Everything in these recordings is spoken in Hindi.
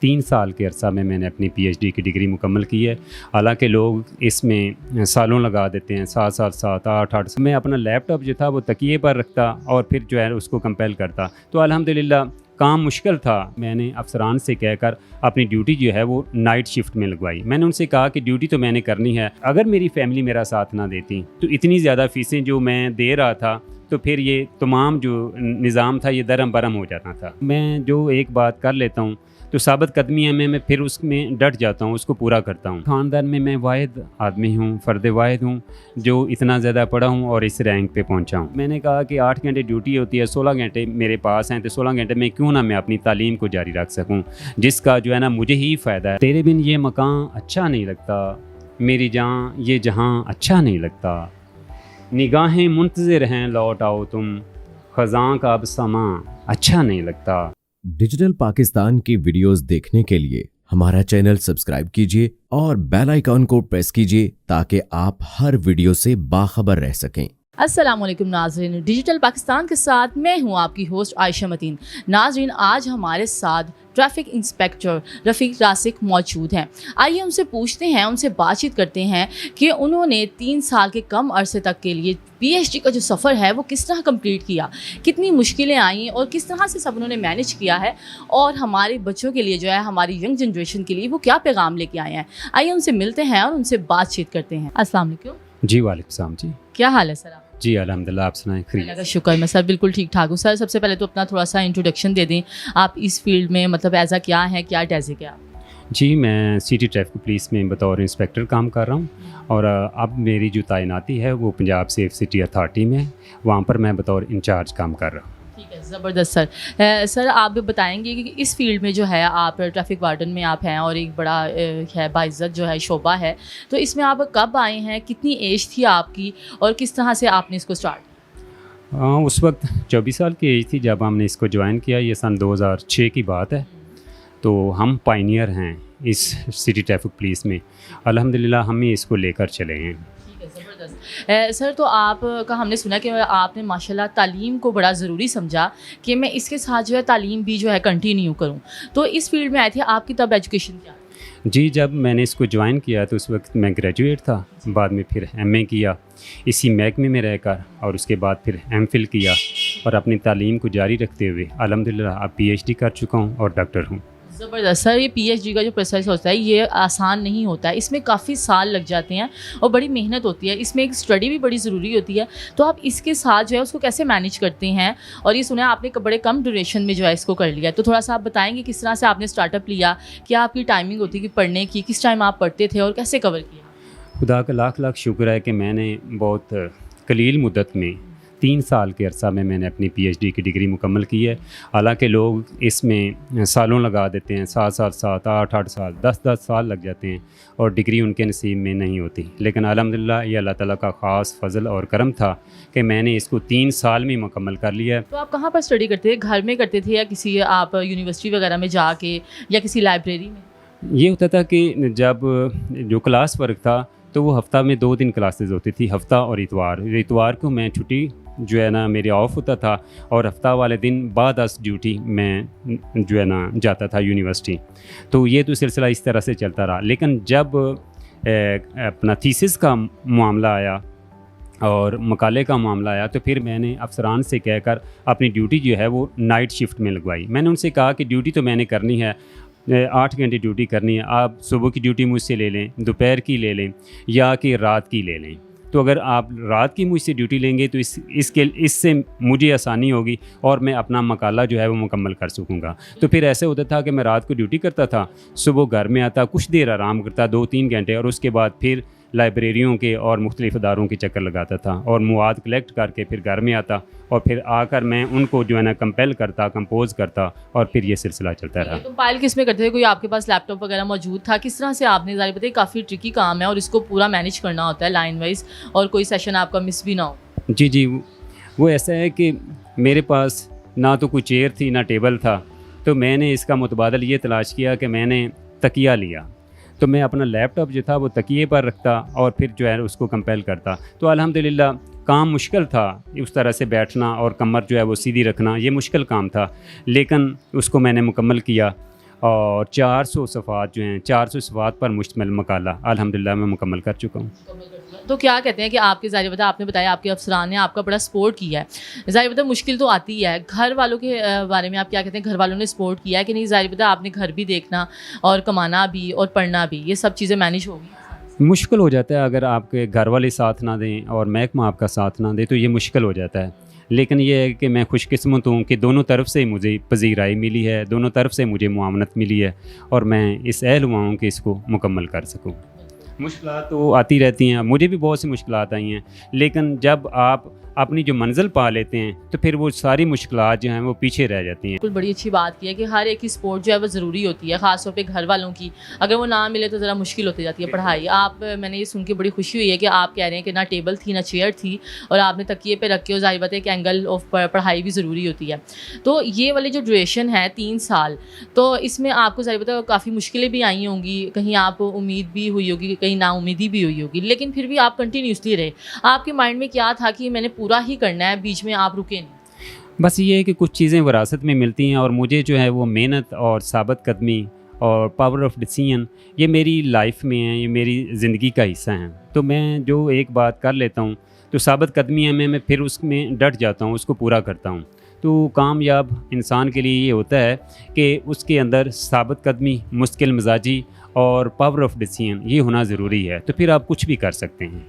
3 साल के अरसा में मैंने अपनी पीएचडी की डिग्री मुकम्मल की है। हालांकि लोग इसमें सालों लगा देते हैं, 7 साल 7 8 मैं अपना लैपटॉप जो था वो तकिए पर रखता और फिर जो है उसको कंपेल करता। तो अल्हम्दुलिल्लाह काम मुश्किल था। मैंने अफसरान से कहकर अपनी ड्यूटी जो है वो नाइट शिफ्ट में लगवाई। मैंने उनसे कहा कि ड्यूटी तो मैंने करनी है, अगर मेरी फैमिली मेरा साथ ना देती तो इतनी ज़्यादा फ़ीसें जो मैं दे रहा था तो फिर ये तमाम जो निज़ाम था ये दरम बरम हो जाता था। मैं जो एक बात कर लेता हूँ तो साबित कदमी में मैं फिर उसमें डट जाता हूँ, उसको पूरा करता हूँ। ख़ानदान में मैं वाहिद आदमी हूँ, फ़र्द वाहिद हूँ जो इतना ज़्यादा पढ़ा हूँ और इस रैंक पे पहुँचा हूँ। मैंने कहा कि 8 घंटे ड्यूटी होती है, 16 घंटे मेरे पास हैं, तो 16 घंटे में क्यों ना मैं अपनी तालीम को जारी रख सकूँ, जिसका जो है ना मुझे ही फ़ायदा है। तेरे बिन ये मकान अच्छा नहीं लगता, मेरी जान ये जहाँ अच्छा नहीं लगता, निगाहें मुंतज़िर हैं लौट आओ तुम, ख़ज़ां का अब समा अच्छा नहीं लगता। डिजिटल पाकिस्तान की वीडियोस देखने के लिए हमारा चैनल सब्सक्राइब कीजिए और बेल आइकॉन को प्रेस कीजिए ताकि आप हर वीडियो से बाखबर रह सकें। अस्सलाम वालेकुम नाज़रीन, डिजिटल पाकिस्तान के साथ मैं हूं आपकी होस्ट आयशा मतीन। नाज़रीन, आज हमारे साथ ट्रैफिक इंस्पेक्टर रफ़ीक रासिक मौजूद हैं। आइए उनसे पूछते हैं, उनसे बातचीत करते हैं कि उन्होंने 3 साल के कम अरसे तक के लिए पीएचडी का जो सफ़र है वो किस तरह कंप्लीट किया, कितनी मुश्किलें आई और किस तरह से सब उन्होंने मैनेज किया है, और हमारे बच्चों के लिए जो है, हमारी यंग जनरेशन के लिए वो क्या पैगाम लेके आए हैं। आइए उनसे मिलते हैं और उनसे बातचीत करते हैं। अस्सलाम वालेकुम। जी वालेकुम सलाम। जी क्या हाल है सर आप? जी अल्हम्दुलिल्लाह, आप सुनाएं? अल्लाह का शुक्र। मैं सर बिल्कुल ठीक ठाक हूँ। सर सबसे पहले तो अपना थोड़ा सा इंट्रोडक्शन दे दें, आप इस फील्ड में मतलब एज आ क्या है, क्या डेजिक है आप? जी मैं सिटी ट्रैफिक पुलिस में बतौर इंस्पेक्टर काम कर रहा हूँ और अब मेरी जो तैनाती है वो पंजाब सेफ सिटी अथॉरिटी में है, वहाँ पर मैं बतौर इंचार्ज काम कर रहा हूँ। ठीक है, ज़बरदस्त सर। सर आप भी बताएंगे कि इस फील्ड में जो है आप ट्रैफिक वार्डन में आप हैं और एक बड़ा है बाइज़्ज़त जो है शोबा है, तो इसमें आप कब आए हैं, कितनी एज थी आपकी और किस तरह से आपने इसको स्टार्ट? उस वक्त 24 साल की एज थी जब हमने इसको ज्वाइन किया। ये सन 2006 की बात है। तो हम पायनियर हैं इस सिटी ट्रैफिक पुलिस में। अल्हम्दुलिल्लाह हम ही इसको लेकर चले हैं। ठीक है, ज़बरदस्त। सर तो आपका हमने सुना कि आपने माशाल्लाह तालीम को बड़ा ज़रूरी समझा कि मैं इसके साथ जो है तालीम भी जो है कंटिन्यू करूं, तो इस फील्ड में आए थे। आपकी तब एजुकेशन क्या? जी जब मैंने इसको ज्वाइन किया तो उस वक्त मैं ग्रेजुएट था, बाद में फिर एमए किया इसी महकमे में रहकर, और उसके बाद फिर एमफिल किया और अपनी तालीम को जारी रखते हुए अल्हम्दुलिल्लाह अब पीएचडी कर चुका हूँ और डॉक्टर हूँ। ज़बरदस्त। सर ये पीएचडी का जो प्रोसेस होता है ये आसान नहीं होता है, इसमें काफ़ी साल लग जाते हैं और बड़ी मेहनत होती है, इसमें एक स्टडी भी बड़ी ज़रूरी होती है। तो आप इसके साथ जो है उसको कैसे मैनेज करते हैं? और ये सुना आपने बड़े कम ड्यूरेशन में जो है इसको कर लिया, तो थोड़ा सा आप बताएंगे किस तरह से आपने स्टार्टअप लिया, क्या आपकी टाइमिंग होती कि पढ़ने की, किस टाइम आप पढ़ते थे और कैसे कवर किया? खुदा का लाख लाख शुक्र है कि मैंने बहुत कलील मुद्दत में 3 साल के अरसा में मैंने अपनी पीएचडी की डिग्री मुकम्मल की है। हालांकि लोग इसमें सालों लगा देते हैं, 7 साल 7 8 साल 10 साल लग जाते हैं और डिग्री उनके नसीब में नहीं होती। लेकिन अल्हम्दुलिल्लाह ये अल्लाह ताला का ख़ास फ़ज़ल और करम था कि मैंने इसको 3 साल में मुकम्मल कर लिया। तो आप कहाँ पर स्टडी करते थे? घर में करते थे या किसी आप यूनिवर्सिटी वगैरह में जाके या किसी लाइब्रेरी में? ये होता था कि जब जो क्लास वर्क था तो वो हफ़्ता में 2 दिन क्लासेस होती थी, हफ़्ता और इतवार को मैं छुट्टी जो है ना मेरे ऑफ होता था और हफ़्ता वाले दिन बाद 10 ड्यूटी मैं जो है ना जाता था यूनिवर्सिटी। तो ये तो सिलसिला इस तरह से चलता रहा। लेकिन जब अपना थीसिस का मामला आया और मकाले का मामला आया तो फिर मैंने अफसरान से कहकर अपनी ड्यूटी जो है वो नाइट शिफ्ट में लगवाई। मैंने उनसे कहा कि ड्यूटी तो मैंने करनी है, 8 घंटे ड्यूटी करनी है, आप सुबह की ड्यूटी मुझसे ले लें, दोपहर की ले लें या कि रात की ले लें। तो अगर आप रात की मुझसे ड्यूटी लेंगे तो इससे मुझे आसानी होगी और मैं अपना मकाला जो है वो मुकम्मल कर सकूँगा। तो फिर ऐसे होता था कि मैं रात को ड्यूटी करता था, सुबह घर में आता, कुछ देर आराम करता 2-3 घंटे, और उसके बाद फिर लाइब्रेरियों के और मुख्तलिफ़ इदारों के चक्कर लगाता था और मवाद कलेक्ट करके फिर घर में आता और फिर आकर मैं उनको जो है ना कंपेल करता, कंपोज करता और फिर ये सिलसिला चलता रहा। कंपाइल किस में करते थे? कोई आपके पास लैपटॉप वगैरह मौजूद था? किस तरह से आपने, ज़ाहिर बताइए काफ़ी ट्रिकी काम है और इसको पूरा मैनेज करना होता है लाइन वाइज, और कोई सेशन आपका मिस भी ना हो? जी वो ऐसा है कि मेरे पास ना तो कोई चेयर थी ना टेबल था, तो मैंने इसका मुतबादल ये तलाश किया कि मैंने तकिया लिया। तो मैं अपना लैपटॉप जो था वो तकिए पर रखता और फिर जो है उसको कंपेल करता। तो अल्हम्दुलिल्लाह काम मुश्किल था, उस तरह से बैठना और कमर जो है वो सीधी रखना, ये मुश्किल काम था, लेकिन उसको मैंने मुकम्मल किया और 400 सफ़ात जो हैं 400 सफ़ात पर मुश्तमिल मकाला अल्हम्दुलिल्लाह मैं मुकम्मल कर चुका हूँ। तो क्या कहते हैं कि आपके ज़ाहिर बता आपने बताया आपके अफसरान ने आपका बड़ा सपोर्ट किया है। ज़ाहिर बता मुश्किल तो आती है, घर वालों के बारे में आप क्या कहते हैं, घर वालों ने सपोर्ट किया है कि नहीं? ज़ाहिर बता आपने घर भी देखना और कमाना भी और पढ़ना भी, ये सब चीज़ें मैनेज होगी? मुश्किल हो जाता है अगर आपके घर वाले साथ ना दें और महकमा आपका साथ ना दे तो ये मुश्किल हो जाता है। लेकिन ये है कि मैं खुशकिस्मत हूँ कि दोनों तरफ से मुझे पजीराई मिली है, दोनों तरफ से मुझे मुआवनत मिली है और मैं इस अहल हुआ हूँ कि इसको मुकम्मल कर सकूँ। मुश्किलात तो आती रहती हैं, मुझे भी बहुत सी मुश्किलात आई हैं, लेकिन जब आप अपनी जो मंजिल पा लेते हैं तो फिर वो सारी मुश्किलात जो हैं वो पीछे रह जाती हैं। बिल्कुल बड़ी अच्छी बात की है कि हर एक की सपोर्ट जो है वो ज़रूरी होती है, ख़ासतौर पे घर वालों की। अगर वो ना मिले तो ज़रा मुश्किल होती जाती है पढ़ाई। आप मैंने ये सुन के बड़ी खुशी हुई है कि आप कह रहे हैं कि ना टेबल थी ना चेयर थी और आपने तकिए पे रख के, और ज़ाहिर बात है कि एंगल ऑफ पढ़ाई भी ज़रूरी होती है। तो ये वाली जो ड्यूरेशन है 3 साल, तो इसमें आपको ज़ाहिर बात है काफ़ी मुश्किलें भी आई होंगी, कहीं आप उम्मीद भी हुई होगी, कहीं नाउम्मीदी भी हुई होगी, लेकिन फिर भी आप कंटिन्यूसली रहे। आपके माइंड में क्या था कि मैंने पूरा ही करना है, बीच में आप रुके नहीं? बस ये है कि कुछ चीज़ें विरासत में मिलती हैं और मुझे जो है वो मेहनत और साबित कदमी और पावर ऑफ डिसीजन ये मेरी लाइफ में है, ये मेरी ज़िंदगी का हिस्सा हैं। तो मैं जो एक बात कर लेता हूँ तो साबित कदमी है, मैं फिर उसमें डट जाता हूँ, उसको पूरा करता हूँ। तो कामयाब इंसान के लिए ये होता है कि उसके अंदर साबित कदमी, मुश्किल मिजाजी और पावर ऑफ डिसीजन ये होना ज़रूरी है, तो फिर आप कुछ भी कर सकते हैं।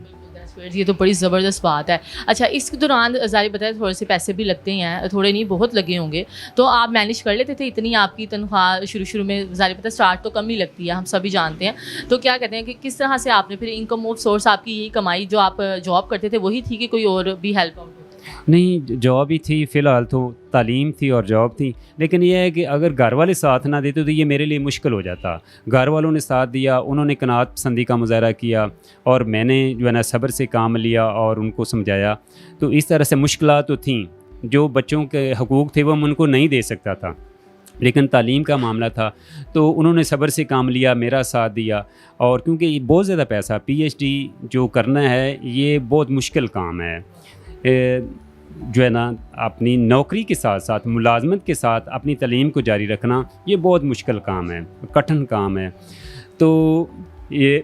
ये तो बड़ी ज़बरदस्त बात है। अच्छा, इस दौरान ज़ाहिर बताया थोड़े से पैसे भी लगते हैं, थोड़े नहीं बहुत लगे होंगे, तो आप मैनेज कर लेते थे? इतनी आपकी तनख्वाह शुरू में ज़ाहिर पता स्टार्ट तो कम ही लगती है, हम सभी जानते हैं। तो क्या कहते हैं कि किस तरह से आपने फिर इनकम ऑफ सोर्स आपकी यही कमाई जो आप जॉब करते थे वही थी कि कोई और भी हेल्प आउट? नहीं, जॉब ही थी, फ़िलहाल तो तालीम थी और जॉब थी, लेकिन यह है कि अगर घर वाले साथ ना देते तो ये मेरे लिए मुश्किल हो जाता। घर वालों ने साथ दिया, उन्होंने कनात पसंदी का मुजाहरा किया और मैंने जो है ना सब्र से काम लिया और उनको समझाया। तो इस तरह से मुश्किलात तो थीं, जो बच्चों के हकूक़ थे वो मैं उनको नहीं दे सकता था, लेकिन तालीम का मामला था तो उन्होंने सब्र से काम लिया, मेरा साथ दिया। और क्योंकि ये बहुत ज़्यादा पैसा, PhD जो करना है ये बहुत मुश्किल काम है, जो है ना अपनी नौकरी के साथ साथ मुलाजमत के साथ अपनी तालीम को जारी रखना ये बहुत मुश्किल काम है, कठिन काम है। तो ये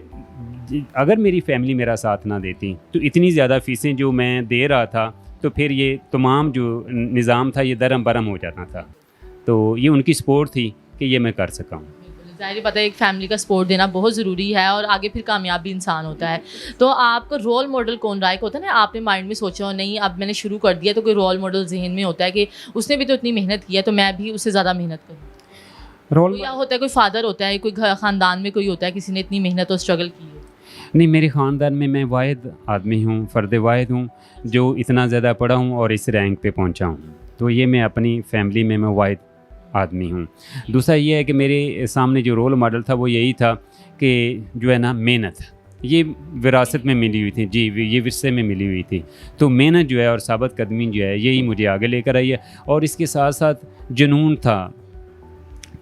अगर मेरी फैमिली मेरा साथ ना देती तो इतनी ज़्यादा फ़ीसें जो मैं दे रहा था तो फिर ये तमाम जो निज़ाम था ये दरम बरम हो जाता था। तो ये उनकी सपोर्ट थी कि ये मैं कर सका हूँ। ज़ाहिर पता है एक फैमिली का सपोर्ट देना बहुत ज़रूरी है और आगे फिर कामयाब भी इंसान होता है। तो आपका रोल मॉडल कौन रहा है? होता है ना, आपने माइंड में सोचा हो नहीं अब मैंने शुरू कर दिया, तो कोई रोल मॉडल जहन में होता है कि उसने भी तो इतनी मेहनत की है तो मैं भी उससे ज़्यादा मेहनत करूँ। रोल या होता है कोई फादर होता है, कोई ख़ानदान में कोई होता है किसी ने इतनी मेहनत और स्ट्रगल की है? नहीं, मेरे ख़ानदान में मैं वाहिद आदमी हूँ, फ़र्द वाहिद हूँ जो इतना ज़्यादा पढ़ा हूँ और इस रैंक पे पहुँचा हूँ। तो ये मैं अपनी फैमिली में मैं वाहिद आदमी हूँ। दूसरा ये है कि मेरे सामने जो रोल मॉडल था वो यही था कि जो है ना मेहनत ये विरासत में मिली हुई थी, जी ये विरसे में मिली हुई थी। तो मेहनत जो है और साबित कदमी जो है यही मुझे आगे लेकर आई है। और इसके साथ साथ जुनून था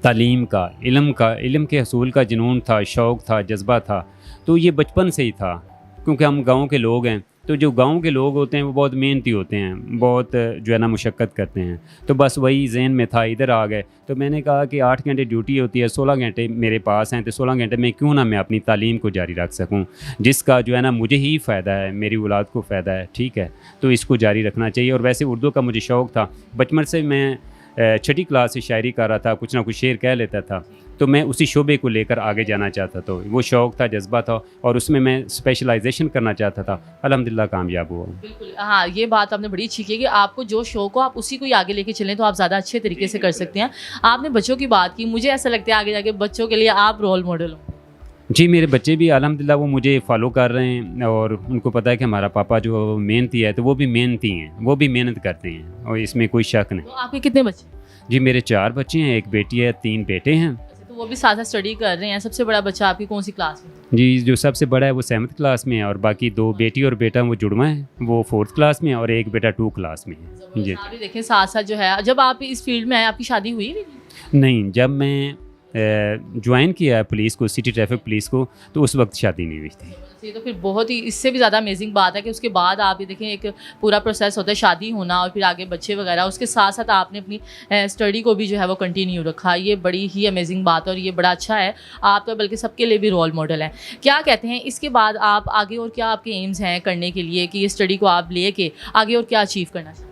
तालीम का, इल्म के हसूल का जुनून था, शौक़ था, जज्बा था। तो ये बचपन से ही था, क्योंकि हम गाँव के लोग हैं। तो जो गांव के लोग होते हैं वो बहुत मेहनती होते हैं, बहुत जो है ना मुशक्क़त करते हैं। तो बस वही ज़हन में था, इधर आ गए। तो मैंने कहा कि 8 घंटे ड्यूटी होती है, 16 घंटे मेरे पास हैं, तो 16 घंटे में क्यों ना मैं अपनी तालीम को जारी रख सकूं, जिसका जो है ना मुझे ही फ़ायदा है, मेरी औलाद को फ़ायदा है। ठीक है, तो इसको जारी रखना चाहिए। और वैसे उर्दू का मुझे शौक़ था, बचपन से मैं 6ठी क्लास से शायरी कर रहा था, कुछ ना कुछ शेर कह लेता था। तो मैं उसी शोबे को लेकर आगे जाना चाहता था, वो शौक़ था, जज्बा था और उसमें मैं स्पेशलाइजेशन करना चाहता था। अल्हम्दुलिल्लाह कामयाब हुआ। बिल्कुल, हाँ, ये बात आपने बड़ी अच्छी की कि आपको जो शौक़ हो आप उसी को ही आगे लेके चलें तो आप ज़्यादा अच्छे तरीके से कर सकते हैं। आपने बच्चों की बात की, मुझे ऐसा लगता है आगे जाके बच्चों के लिए आप रोल मॉडल हो। जी, मेरे बच्चे भी अल्हम्दुलिल्लाह वो मुझे फ़ॉलो कर रहे हैं और उनको पता है कि हमारा पापा जो मेहनती है, तो वो भी मेहनती हैं, वो भी मेहनत करते हैं और इसमें कोई शक नहीं। तो आपके कितने बच्चे? जी, मेरे 4 बच्चे हैं, 1 बेटी है, 3 बेटे हैं। तो वो भी साथ साथ स्टडी कर रहे हैं। सबसे बड़ा बच्चा आपकी कौन सी क्लास में? जी, जो सबसे बड़ा है वो 7th क्लास में है और बाकी 2 बेटी और बेटा वो जुड़वा है, वो 4th क्लास में और 1 बेटा 2 क्लास में है। जी, आप भी देखें साथ साथ जो है, जब आप इस फील्ड में आए आपकी शादी हुई भी? नहीं, जब मैं ज्वाइन किया है पुलिस को, सिटी ट्रैफिक पुलिस को, तो उस वक्त शादी नहीं हुई थी। ये तो फिर बहुत ही इससे भी ज़्यादा अमेजिंग बात है कि उसके बाद आप ये देखें, एक पूरा प्रोसेस होता है शादी होना और फिर आगे बच्चे वगैरह, उसके साथ साथ आपने अपनी स्टडी को भी जो है वो कंटिन्यू रखा। ये बड़ी ही अमेजिंग बात है और ये बड़ा अच्छा है। आप तो बल्कि सबके लिए भी रोल मॉडल हैं। क्या कहते हैं इसके बाद आप आगे और क्या आपके एम्स हैं करने के लिए, कि ये स्टडी को आप ले के आगे और क्या अचीव करना चाहते हैं?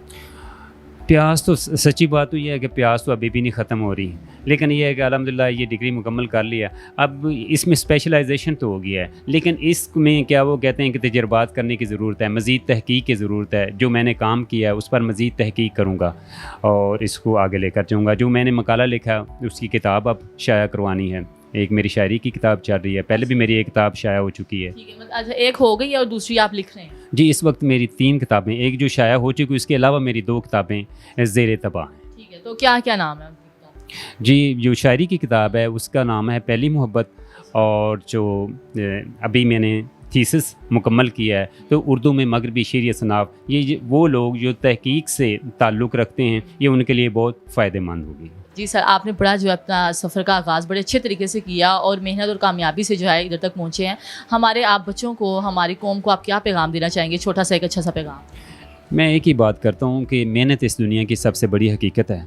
प्यास तो सच्ची बात तो ये है कि प्यास तो अभी भी नहीं ख़त्म हो रही, लेकिन ये है कि अल्हम्दुलिल्लाह ये डिग्री मुकम्मल कर लिया। अब इसमें स्पेशलाइजेशन तो हो गया है, लेकिन इसमें क्या वो कहते हैं कि तजर्बात करने की ज़रूरत है, मज़ीद तहकीक की ज़रूरत है। जो मैंने काम किया है उस पर मज़ीद तहकीक करूँगा और इसको आगे लेकर जाऊँगा। जो मैंने मकाला लिखा है उसकी किताब अब शाया करवानी है। एक मेरी शायरी की किताब चल रही है, पहले भी मेरी एक किताब शाया हो चुकी है। ठीक है, मतलब अच्छा एक हो गई और दूसरी आप लिख रहे हैं? जी, इस वक्त मेरी 3 किताबें, एक जो शाया हो चुकी, उसके अलावा मेरी 2 किताबें ज़ेर तबाह हैं। ठीक है, तो क्या क्या नाम है आपकी किताब? जी, जो शायरी की किताब है उसका नाम है पहली मोहब्बत, और जो अभी मैंने थीसिस मुकम्मल किया है तो उर्दू में मगरबी शेर असनाफ, ये वो लोग जो तहकीक से ताल्लुक़ रखते हैं, ये उनके लिए बहुत फ़ायदेमंद होगी। जी सर, आपने बड़ा जो है अपना सफ़र का आगाज़ बड़े अच्छे तरीके से किया और मेहनत और कामयाबी से जो है इधर तक पहुँचे हैं। हमारे आप बच्चों को, हमारी कौम को आप क्या पैगाम देना चाहेंगे? छोटा सा एक अच्छा सा पैगाम। मैं एक ही बात करता हूँ कि मेहनत इस दुनिया की सबसे बड़ी हकीकत है।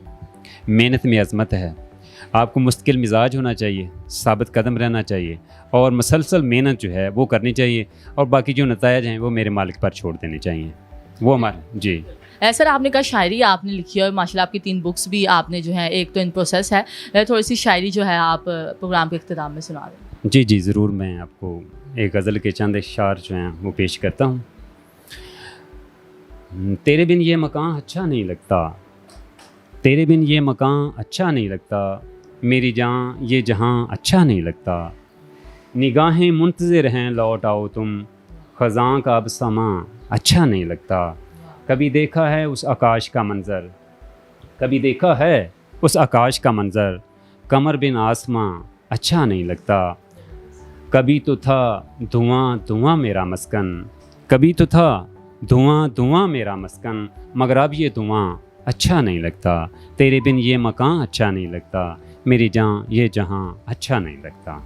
मेहनत में अज़मत है। आपको मुस्तकिल मिजाज होना चाहिए, साबित कदम रहना चाहिए और मुसलसल मेहनत जो है वो करनी चाहिए, और बाकी जो नतायज हैं वो मेरे मालिक पर छोड़ देने चाहिए। वो हमारे जी। सर, आपने कहा शायरी आपने लिखी है और माशाल्लाह आपकी 3 बुक्स भी आपने जो है, एक तो इन प्रोसेस है। थोड़ी सी शायरी जो है आप प्रोग्राम के इख्तिताम में सुना दें। जी जी, ज़रूर। मैं आपको एक गज़ल के चंद अशआर जो हैं वो पेश करता हूँ। तेरे बिन ये मकान अच्छा नहीं लगता, तेरे बिन ये मकान अच्छा नहीं लगता, मेरी जान ये जहां अच्छा नहीं लगता। निगाहें मुंतज़िर हैं लौट आओ तुम, ख़ज़ां का अब समा अच्छा नहीं लगता। कभी देखा है उस आकाश का मंज़र, कभी देखा है उस आकाश का मंज़र, कमर बिन आसमां अच्छा नहीं लगता। कभी तो था धुआं धुआं मेरा मस्कन, कभी तो था धुआं धुआं मेरा मस्कन, मगर अब ये धुआं अच्छा नहीं लगता। तेरे बिन ये मकान अच्छा नहीं लगता, मेरी जान ये जहां अच्छा नहीं लगता।